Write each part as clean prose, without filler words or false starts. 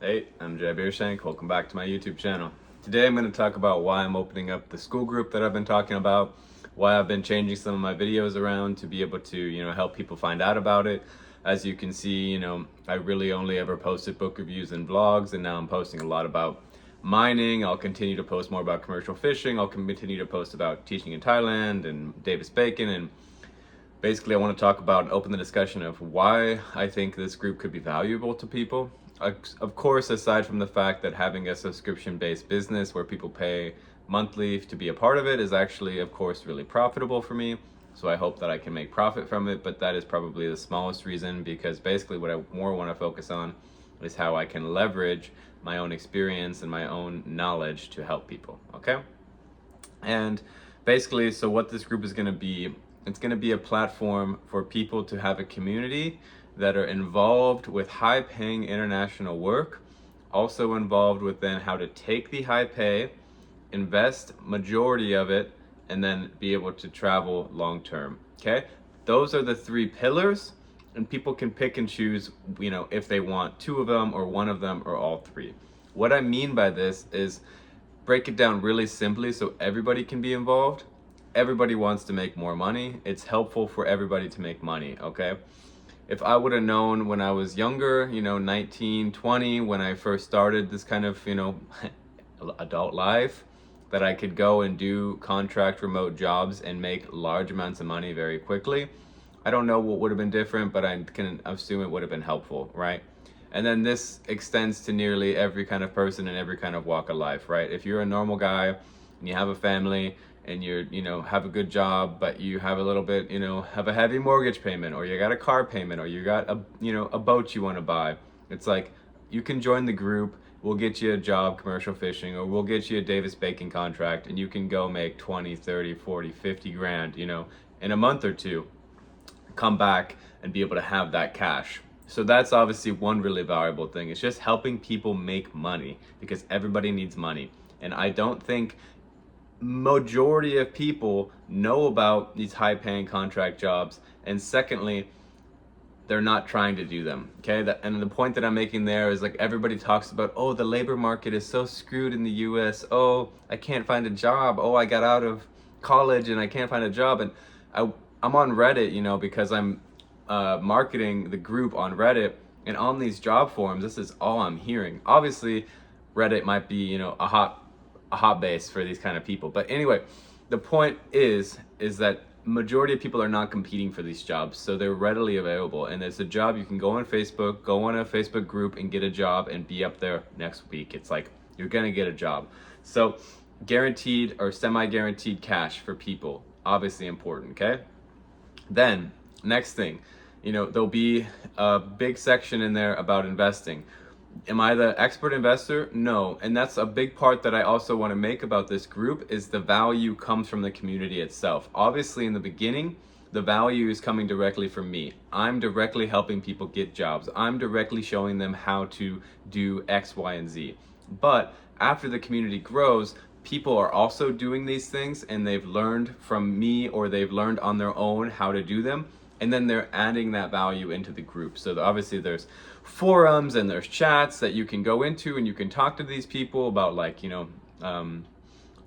Hey, I'm Jay Beershank. Welcome back to my YouTube channel. Today I'm going to talk about why I'm opening up the school group that I've been talking about, why I've been changing some of my videos around to be able to, help people find out about it. As you can see, I really only ever posted book reviews and vlogs, and now I'm posting a lot about mining. I'll continue to post more about commercial fishing. I'll continue to post about teaching in Thailand and Davis Bacon, and basically I want to talk about and open the discussion of why I think this group could be valuable to people. Of course, aside from the fact that having a subscription-based business where people pay monthly to be a part of it is actually, of course, really profitable for me. So I hope that I can make profit from it, but that is probably the smallest reason, because basically what I more want to focus on is how I can leverage my own experience and my own knowledge to help people, okay? And basically, so what this group is going to be, it's going to be a platform for people to have a community that are involved with high paying international work, also involved with then how to take the high pay, invest majority of it, and then be able to travel long term. Okay? Those are the three pillars, and people can pick and choose, if they want two of them or one of them or all three. What I mean by this is break it down really simply so everybody can be involved. Everybody wants to make more money. It's helpful for everybody to make money, okay? If I would have known when I was younger, 19, 20, when I first started this kind of, adult life, that I could go and do contract remote jobs and make large amounts of money very quickly, I don't know what would have been different, but I can assume it would have been helpful, right? And then this extends to nearly every kind of person in every kind of walk of life, right? If you're a normal guy and you have a family and you're, have a good job, but you have a little bit, have a heavy mortgage payment, or you got a car payment, or you got a boat you want to buy. It's like, you can join the group. We'll get you a job commercial fishing, or we'll get you a Davis Bacon contract, and you can go make 20, 30, 40, 50 grand, in a month or two, come back and be able to have that cash. So that's obviously one really valuable thing. It's just helping people make money, because everybody needs money. And I don't think majority of people know about these high paying contract jobs. And secondly, they're not trying to do them. Okay. And the point that I'm making there is, like, everybody talks about, oh, the labor market is so screwed in the US. Oh, I can't find a job. Oh, I got out of college and I can't find a job. And I'm on Reddit, because I'm marketing the group on Reddit, and on these job forums, this is all I'm hearing. Obviously, Reddit might be, a hot base for these kind of people. But anyway, the point is that majority of people are not competing for these jobs, so they're readily available. And it's a job you can go on Facebook, go on a Facebook group and get a job and be up there next week. It's like, you're gonna get a job. So guaranteed or semi-guaranteed cash for people, obviously important, okay? Then, next thing, there'll be a big section in there about investing. Am I the expert investor? No. And that's a big part that I also want to make about this group, is the value comes from the community itself. Obviously, in the beginning, the value is coming directly from me. I'm directly helping people get jobs. I'm directly showing them how to do X, Y, and Z. But after the community grows, people are also doing these things, and they've learned from me, or they've learned on their own how to do them, and then they're adding that value into the group. So obviously there's forums and there's chats that you can go into, and you can talk to these people about, like,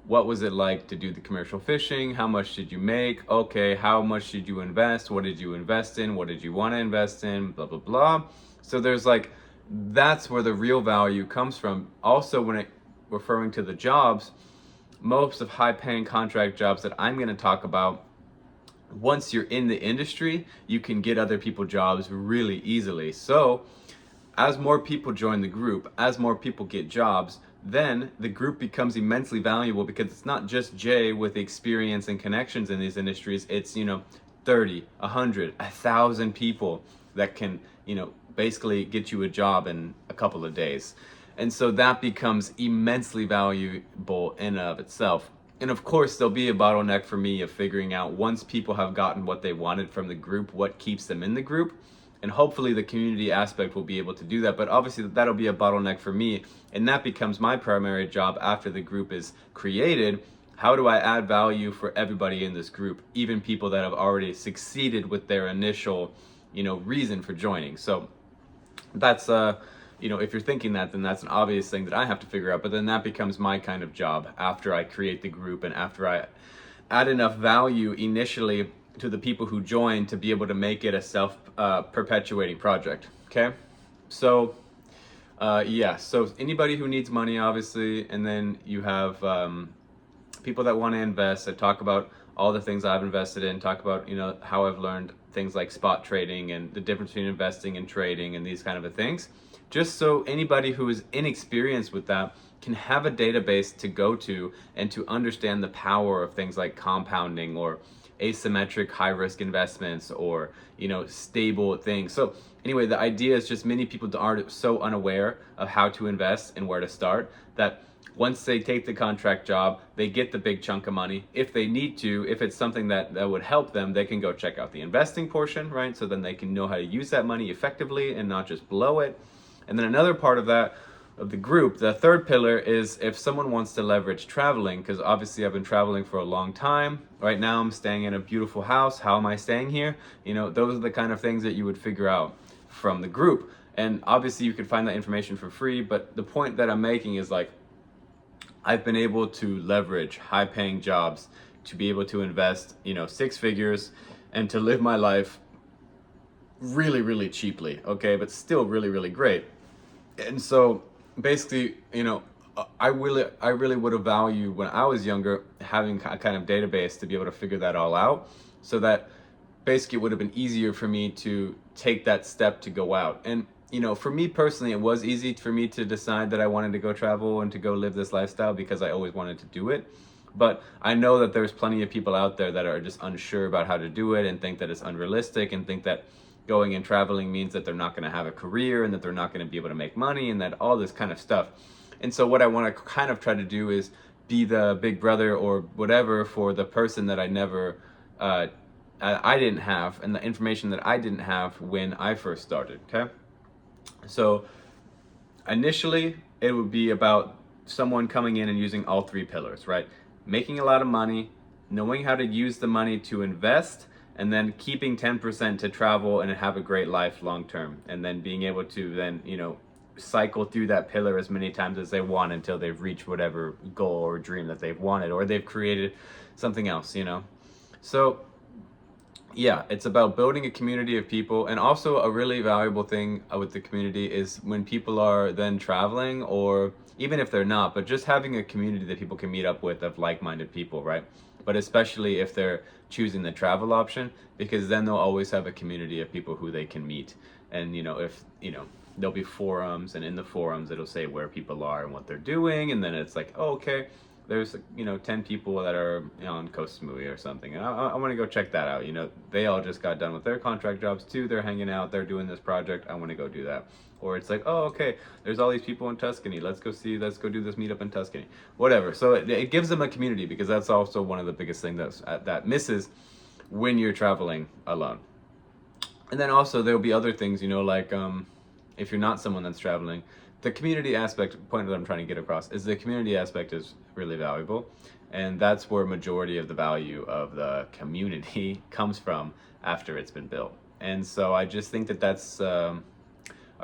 what was it like to do the commercial fishing? How much did you make? Okay, how much did you invest? What did you invest in? What did you want to invest in? Blah, blah, blah. So there's, like, that's where the real value comes from. Also, when it referring to the jobs, most of high paying contract jobs that I'm going to talk about, once you're in the industry, you can get other people jobs really easily. So as more people join the group, as more people get jobs, then the group becomes immensely valuable, because it's not just Jay with experience and connections in these industries. It's, 30, 100, 1,000 people that can, basically get you a job in a couple of days. And so that becomes immensely valuable in and of itself. And of course, there'll be a bottleneck for me of figuring out, once people have gotten what they wanted from the group, what keeps them in the group. And hopefully the community aspect will be able to do that. But obviously that'll be a bottleneck for me. And that becomes my primary job after the group is created. How do I add value for everybody in this group, even people that have already succeeded with their initial, reason for joining? So that's if you're thinking that, then that's an obvious thing that I have to figure out, but then that becomes my kind of job after I create the group and after I add enough value initially to the people who join to be able to make it a self-perpetuating project. Okay, so yeah, so anybody who needs money, obviously, and then you have people that want to invest. I talk about all the things I've invested in, talk about how I've learned things like spot trading and the difference between investing and trading and these kind of things, just so anybody who is inexperienced with that can have a database to go to and to understand the power of things like compounding or asymmetric high risk investments or stable things. So anyway, the idea is just many people are so unaware of how to invest and where to start that once they take the contract job, they get the big chunk of money. If they need to, if it's something that would help them, they can go check out the investing portion, right? So then they can know how to use that money effectively and not just blow it. And then another part of that, of the group, the third pillar is if someone wants to leverage traveling, because obviously I've been traveling for a long time. Right now I'm staying in a beautiful house. How am I staying here? Those are the kind of things that you would figure out from the group. And obviously you can find that information for free, but the point that I'm making is like, I've been able to leverage high paying jobs to be able to invest, 6 figures and to live my life really, really cheaply, okay, but still really, really great. And so basically, I really would have valued when I was younger having a kind of database to be able to figure that all out, so that basically it would have been easier for me to take that step to go out. And for me personally, it was easy for me to decide that I wanted to go travel and to go live this lifestyle because I always wanted to do it. But I know that there's plenty of people out there that are just unsure about how to do it and think that it's unrealistic and think that going and traveling means that they're not going to have a career and that they're not going to be able to make money and that all this kind of stuff. And so what I want to kind of try to do is be the big brother or whatever for the person that I didn't have, and the information that I didn't have when I first started, okay? So initially it would be about someone coming in and using all 3 pillars, right? Making a lot of money, knowing how to use the money to invest, and then keeping 10% to travel and have a great life long term, and then being able to then cycle through that pillar as many times as they want until they've reached whatever goal or dream that they've wanted, or they've created something else. So yeah, it's about building a community of people. And also a really valuable thing with the community is when people are then traveling, or even if they're not, but just having a community that people can meet up with of like-minded people, right? But especially if they're choosing the travel option, because then they'll always have a community of people who they can meet. And if there'll be forums, and in the forums it'll say where people are and what they're doing, and then it's like, oh, okay, there's 10 people that are on Koh Samui or something, and I want to go check that out. They all just got done with their contract jobs too, they're hanging out, they're doing this project, I want to go do that. Or it's like, oh, okay, there's all these people in Tuscany, let's go do this meetup in Tuscany, whatever. So it gives them a community, because that's also one of the biggest things that misses when you're traveling alone. And then also there'll be other things, like if you're not someone that's traveling, the community aspect, point that I'm trying to get across is the community aspect is really valuable, and that's where majority of the value of the community comes from after it's been built. And so I just think that that's a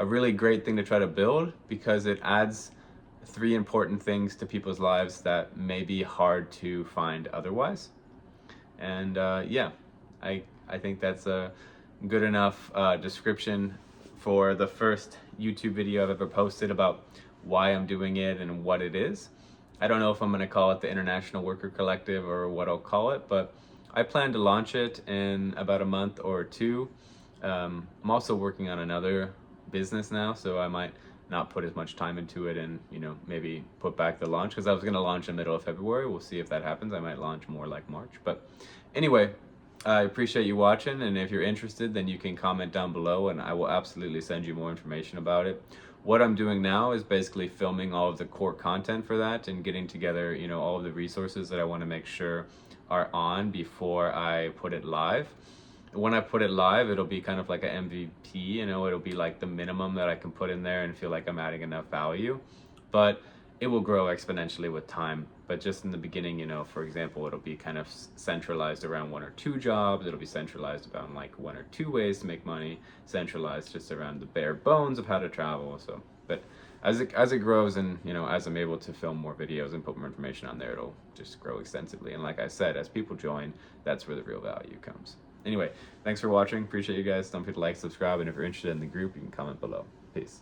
really great thing to try to build, because it adds 3 important things to people's lives that may be hard to find otherwise. And yeah, I think that's a good enough description for the first YouTube video I've ever posted about why I'm doing it and what it is. I don't know if I'm going to call it the International Worker Collective or what I'll call it, but I plan to launch it in about a month or 2. I'm also working on another business now, so I might not put as much time into it and maybe put back the launch, because I was going to launch in the middle of February. We'll see if that happens. I might launch more like March. But anyway, I appreciate you watching, and if you're interested, then you can comment down below and I will absolutely send you more information about it. What I'm doing now is basically filming all of the core content for that and getting together all of the resources that I want to make sure are on before I put it live. When I put it live, it'll be kind of like an MVP, it'll be like the minimum that I can put in there and feel like I'm adding enough value, but it will grow exponentially with time. But just in the beginning, for example, it'll be kind of centralized around 1 or 2 jobs. It'll be centralized around like 1 or 2 ways to make money, centralized just around the bare bones of how to travel. So But as it grows, and as I'm able to film more videos and put more information on there, it'll just grow extensively. And like I said, as people join, that's where the real value comes. Anyway, thanks for watching. Appreciate you guys. Don't forget to like, subscribe, and if you're interested in the group, you can comment below. Peace.